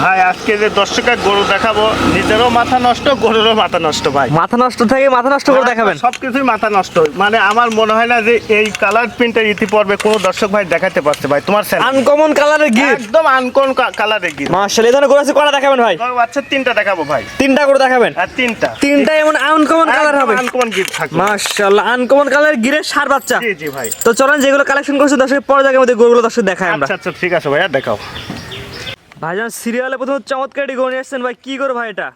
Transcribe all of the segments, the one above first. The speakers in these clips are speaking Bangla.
ভাই আজকে যে 10 টাকা গরু দেখাবো, নিজেরও মাথা নষ্ট, গরুরও মাথা নষ্ট ভাই। মাথা নষ্ট থেকে মাথা নষ্ট করে দেখাবেন? সবকিছুই মাথা নষ্ট। মানে আমার মনে হয় না যে এই কালার প্রিন্টের ইতিপূর্বে কোনো দর্শক ভাই দেখাতে পারছে ভাই। তোমার আনকমন কালারের গির, একদম আনকমন কালারের গির। মাশাআল্লাহ। এই ধরনের গরু আছে কয়টা দেখাবেন ভাই? আচ্ছা 3টা দেখাবো ভাই। 3টা গরু দেখাবেন? আর 3টা এমন আনকমন কালার হবে, আনকমন গির থাকবে মাশাআল্লাহ। আনকমন কালারের গিরের সার বাচ্চা। জি জি ভাই। তো চলেন যেগুলো কালেকশন করছে দর্শক পরে জায়গার মধ্যে গরুগুলো দর্শক দেখাই আমরা। আচ্ছা ঠিক আছে ভাইয়া, দেখাও। ভাইজান সিরিয়ালে প্রথম চমৎকার একটি গরু নিয়ে আসছেন ভাই, কি গরু ভাই এটা?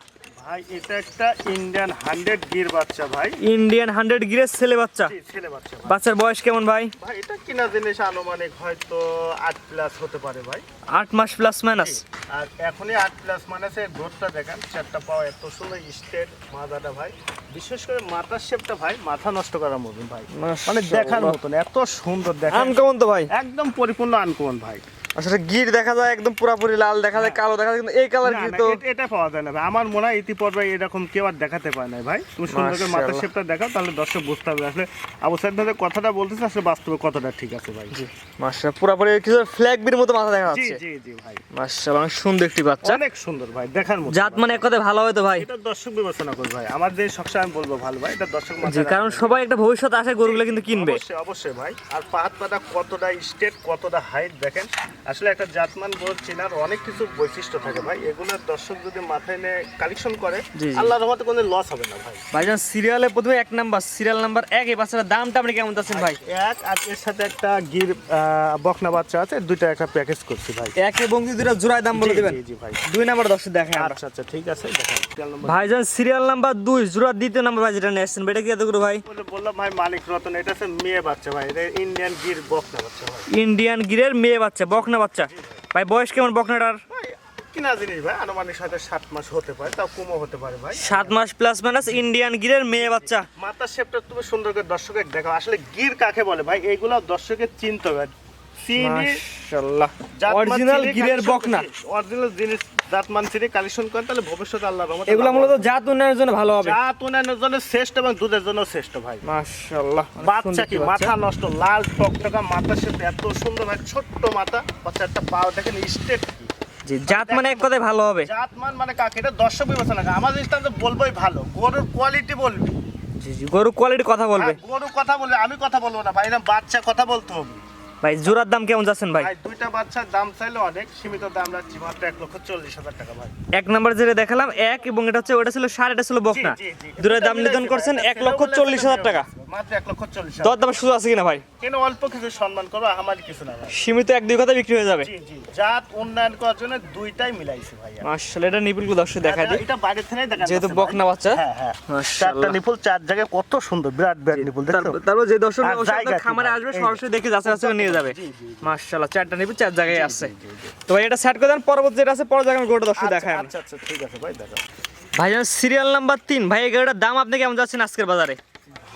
ভাই এটা একটা ইন্ডিয়ান 100 গির বাচ্চা ভাই। ইন্ডিয়ান 100 গিরের ছেলে বাচ্চা। জি, ছেলে বাচ্চা ভাই। বাচ্চার বয়স কেমন ভাই? ভাই এটা কিনা জিনিস আনুমানিক হয়তো 8 প্লাস হতে পারে ভাই। 8 মাস প্লাস মাইনাস। আর এখনই 8 প্লাস মাইনাসের গ্রোথটা দেখেন, চারটা পাও এত সুন্দর স্টেট মাথাটা ভাই। বিশেষ করে মাথার শেপটা ভাই মাথা নষ্ট করার মতন ভাই, মানে দেখার মতন এত সুন্দর। দেখেন আনকমন তো ভাই, একদম পরিপূর্ণ আনকমন ভাই। আসলে গির দেখা যায় একদম পুরোপুরি লাল, দেখা যায় কালো, দেখা যায় কিন্তু এই কালার গির তো এটা পাওয়া যায় না ভাই। আমার মনে হয় ইতিপূর্বে এরকম কেউ আর দেখাতে পারে না ভাই। তুমি সুন্দর করে মাথার শেপটা দেখাও, তাহলে দর্শক বুঝতে হবে আসলে আবু সাইদ ভাই কথাটা বলতেছে আসলে বাস্তবে কতটা ঠিক আছে ভাই। জি মাশাআল্লাহ, পুরোপুরি কিছু ফ্ল্যাগ বির মতো মাথা দেখা যাচ্ছে। জি জি ভাই, মাশাআল্লাহ, অনেক সুন্দর একটি বাচ্চা, অনেক সুন্দর ভাই, দেখার মতো। জাত মানে এক কথায় ভালো হয় তো ভাই? এটা দর্শক বিবেচনা করবে ভাই। আমার যে সবসময় আমি বলবো ভালো ভাই, এটা দর্শক জি, কারণ সবাই একটা ভবিষ্যৎ আশা গরুগুলো কিন্তু কিনবে। অবশ্যই অবশ্যই ভাই। আর পাহাড় পাতা কতটা স্টেট, কতটা হাইট দেখেন। আসলে একটা জাতমান গরু চেনার অনেক কিছু বৈশিষ্ট্য থাকে ভাই। এগুলোর দর্শক যদি মাথায় নিয়ে কালেকশন করে, আল্লাহর রহমতে কোনো লস হবে না ভাই। ভাইজান সিরিয়ালে প্রথমে সিরিয়াল নাম্বার 1 এই বাচ্চাটার দামটা আপনি কেমন চাচ্ছেন ভাই? এক আর এর সাথে একটা গির বকনা বাচ্চা আছে, দুইটা একটা প্যাকেজ করছি ভাই। এক এবং দুইটা জোড়ায় দাম বলে দিবেন? জি ভাই। 2 নাম্বার দর্শক দেখেন আমরা। আচ্ছা ঠিক আছে, দেখেন ভাইজান সিরিয়াল নাম্বার 2 জোড়া দ্বিতীয় নাম্বার ভাই যেটা নিয়ে আসছেন, এটা কি এত করে ভাই? বললাম ভাই মালিক রতন, এটা হচ্ছে মেয়ে বাচ্চা ভাই। এটা ইন্ডিয়ান গির বকনা বাচ্চা ভাই। ইন্ডিয়ান গিরের মেয়ে বাচ্চা, বকনা বাচ্চা ভাই। বয়স কেমন বকনাটার? কিনা জিনিস ভাই, আনুমানিক হয়তো 7 মাস হতে পারে, তাও কমও হতে পারে ভাই। 7 মাস প্লাস মাইনাস ইন্ডিয়ান গিরের মেয়ে বাচ্চা। মাথার শেপটা তুমি সুন্দর করে দর্শকের দেখাও। আসলে গির কাকে বলে ভাই, এইগুলো দর্শকের চিনতে হবে। মাশাআল্লাহ, অরিজিনাল গিরের বকনা, অরিজিনাল জিনিস জাতমান সিরি কালেকশন করেন, তাহলে ভবিষ্যতে আল্লাহর রহমতে এগুলো মূলত জাত উন্নয়নের জন্য ভালো হবে। জাত উন্নয়নের জন্য শ্রেষ্ঠ এবং দুধের জন্য শ্রেষ্ঠ ভাই। মাশাআল্লাহ, বাচ্চা কি মাথা নষ্ট, লাল টকটকা মাথার সাথে এত সুন্দর ভাই, ছোট্ট মাথা, বাচ্চাটা পাও দেখেন স্টেট। জি, জাত মানে এক কথায় ভালো হবে। জাতমান মানে কাকে, এটা দর্শক বিবেচনা করে। আমার জিনিসটা তো বলবোই ভালো, গরুর কোয়ালিটি বলবি। জি জি, গরু কোয়ালিটি কথা বলবে। গরু কথা বলবে, আমি কথা বলবো না ভাই, না বাচ্চা কথা বলতে হবে ভাই। জোড়ার দাম কেমন যাচ্ছেন ভাই? ভাই দুইটা বাচ্চার দাম চাইলে অনেক সীমিত দাম রাখছি, মাত্র 1,40,000 টাকা ভাই। এক নাম্বার যেটা দেখালাম এক, এবং এটা হচ্ছে ওটা ছিল ষাঁড়, এটা ছিল বকনা। দুটোর দাম নির্ধারণ করছেন 1,40,000 টাকা। মাত্র 1,40,000। দর দামের সুযোগ আছে কিনা ভাই? কেন অল্প কিছু সম্মান করবো, আমারই কিছু না ভাই। সীমিত 1-2 কথা বিক্রি হয়ে যাবে। জি জি, জাত উন্নয়ন করার জন্য দুইটাই মিলাইছি ভাই। মাশাআল্লাহ, এটা নিপুলগুলো দর্শক দেখাই দিই, এটা বাইরে থেকে দেখা যেহেতু বকনা বাচ্চা। হ্যাঁ হ্যাঁ, চারটা মাশাআল্লাহ, নিপুল চার জায়গায় কত সুন্দর, বিরাট নিপুল। তারপর যে দর্শক আর জায়গা কি খামারে ভাই? আসবে সরাসরি দেখে যাচাই বাছাই করে নিয়ে যাবে। জি, জি, মাশাআল্লাহ, চারটা নিপুল চার জায়গায় আছে। তো ভাই এটা সেট করে দেন, পরবর্তী যেটা আছে পরে জায়গায় গোটা দর্শক দেখায়। আচ্ছা ঠিক আছে ভাই, দেখো ভাইজান সিরিয়াল নাম্বার 3 ভাই, এই গাড়িটার দাম আপনি কেমন যাচ্ছেন আজকের বাজারে?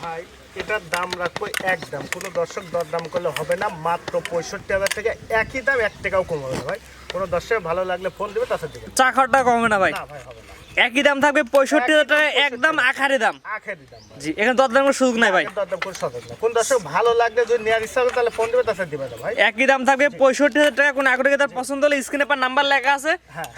ভাই এটার দাম রাখবো একদম, কোনো দর্শক দরদাম করলে হবে না, মাত্র 65,000 থেকে। একই দাম, 1 টাকাও কম হবে না ভাই। কোনো দর্শক ভালো লাগলে ফোন দিবে, তাছাড়া দিবে চা খাওয়াটা কমবে না ভাই? না ভাই, হবে না। একই দাম থাকবে 65,000 টাকা, একদম আখারে দাম। আখেরি দাম ভাই। জি, এখানে দরদামের সুযোগ নাই ভাই। দরদাম করে সহজ না। কোন দর্শক ভালো লাগলে যদি নেওয়ার ইচ্ছা হবে, তাহলে ফোন দিবে, তাছাড়া দিবে না ভাই। একই দাম থাকবে 65,000 টাকা। কোন আগ্রহী তার পছন্দ হলে স্ক্রিনে পার নাম্বার লেখা আছে,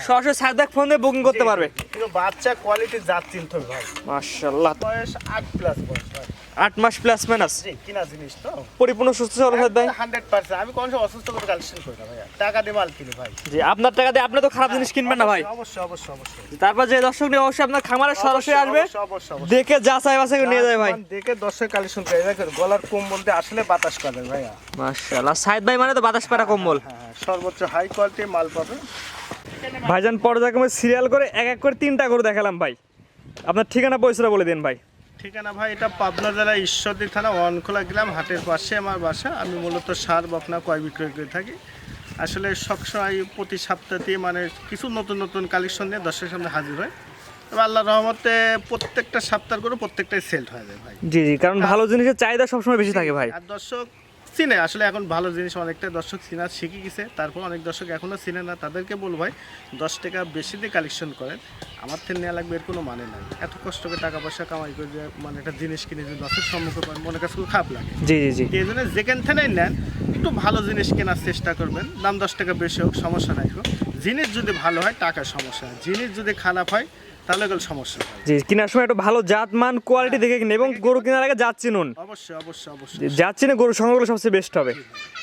সরাসরি সাইডব্যাক ফোন দিয়ে বুকিং করতে পারবে। কিন্তু বাচ্চা কোয়ালিটি জাত চিনতে হবে ভাই। মাশাআল্লাহ, বয়স 8 প্লাস বয়স ভাই। 8 মাস প্লাস মাইনাস, জি, কিনা জিনিস তো পরিপূর্ণ সুস্থ সবল হয় ভাই। 100%। আমি কোন সময় অসুস্থ করে কালেকশন করি না ভাই, টাকা দিয়ে মাল কিনি ভাই। জি, আপনার টাকা দিয়ে আপনি তো খারাপ জিনিস কিনবেন না ভাই। অবশ্যই অবশ্যই অবশ্যই। তারপর যে দর্শক নিয়ে অবশ্যই আপনার খামারে সরাসরি আসবে, অবশ্যই দেখে যাচাই বাছাই করে নিয়ে যাবে ভাই। দেখে দর্শক কালেকশন করে দেখেন, গলার কম্বলতে আসলে বাতাস করে ভাইয়া। মাশাআল্লাহ, সাইদ ভাই মানে তো বাতাস পাড়া কম্বল। হ্যাঁ, সর্বোচ্চ হাই কোয়ালিটি মাল পাবে ভাইজান পর্যায়ক্রমে সিরিয়াল করে এক এক করে 3টা করে দেখালাম ভাই। আপনার ঠিকানা পয়সাটা বলে দিন ভাই। ঠিকানা ভাই, এটা পাবনা জেলা ঈশ্বরদী থানা ওয়ানখোলা গ্রাম, হাটের পাশে আমার বাসা। আমি মূলত সার বকনা ক্রয় বিক্রয় করে থাকি। আসলে সবসময় প্রতি সপ্তাহে মানে কিছু নতুন নতুন কালেকশন নিয়ে দর্শকের সামনে হাজির হয়। তবে আল্লাহর রহমতে প্রত্যেকটা সপ্তাহ করে প্রত্যেকটাই সেল হয়ে যায় ভাই। জি জি, কারণ ভালো জিনিসের চাহিদা সবসময় বেশি থাকে ভাই। আর দর্শক চিনে, আসলে এখন ভালো জিনিস অনেকটা দর্শক চিনা শিখে গেছে। তারপর অনেক দর্শক এখনও চিনে না, তাদেরকে বলবো ভাই 10 টাকা বেশি দিয়ে কালেকশন করেন, আমার থেকে নেওয়া লাগবে এর কোনো মানে নাই। এত কষ্ট করে টাকা পয়সা কামাই করে যে মানে একটা জিনিস কিনে যদি দর্শক সম্মুখে করেন, মনে কাছে খুব খারাপ লাগে। জি জি জি, এই জন্য যেখান থেকেই নেন একটু ভালো জিনিস কেনার চেষ্টা করবেন। দাম 10 টাকা বেশি হোক সমস্যা নাই, জিনিস যদি ভালো হয় টাকার সমস্যা হয়, জিনিস যদি খারাপ হয় তাহলে গেলে সমস্যা হয়। জি, কেনার সময় একটু ভালো জাত মান কোয়ালিটি দেখে কিনে এবং গরু কেনার আগে জাত চিনুন। অবশ্যই অবশ্যই অবশ্যই। জাত চিনে গরু সংগ্রহ করলে সবচেয়ে বেস্ট হবে।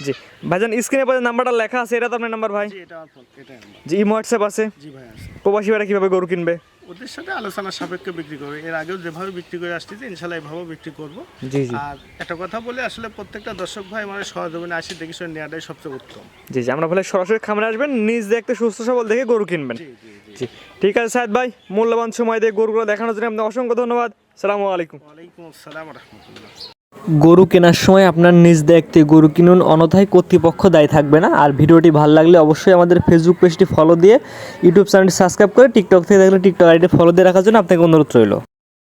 জি ভাইজান, স্ক্রিনে পরে নাম্বারটা লেখা আছে, এটা তো আপনার নাম্বার ভাই? জি এটা আমার ফোন, এটাই আমার। জি, ইমো হোয়াটসঅ্যাপ আছে? জি ভাই আছে। প্রবাসী ভাইরা কিভাবে গরু কিনবে? ওদের সাথে আলোচনা সাপেক্ষে বিক্রি করবে, এর আগেও যেভাবে বিক্রি করে আসতেছি ইনশাল্লাহ এভাবেও বিক্রি করবো। জি জি আর একটা কথা বলে আসলে প্রত্যেকটা দর্শক ভাই মানে সহযোগিতা আসি দেখি শুনে নেওয়াটাই সবচেয়ে উত্তম। জি জি, আমরা বলে সরাসরি খামারে আসবেন, নিজ দেখতে সুস্থ সবল দেখে গরু কিনবেন। জি জি জি। জি ঠিক আছে সাহেদ ভাই, মূল্যবান সময় দিয়ে গরুগুলো দেখানোর জন্য আপনাকে অসংখ্য ধন্যবাদ। আসসালামু আলাইকুম। ওয়ালাইকুম আসসালাম রহমতুল্লাহ। গরু কেনার সময় আপনার নিজ দেখতে গরু কিনুন, অন্যথায় কর্তৃপক্ষ দায়ী থাকবে না। আর ভিডিওটি ভালো লাগলে অবশ্যই আমাদের ফেসবুক পেজটি ফলো দিয়ে ইউটিউব চ্যানেলটি সাবস্ক্রাইব করে টিকটক থেকে দেখলে টিকটক আইডি ফলো দিয়ে রাখার জন্য আপনাকে অনুরোধ রইল।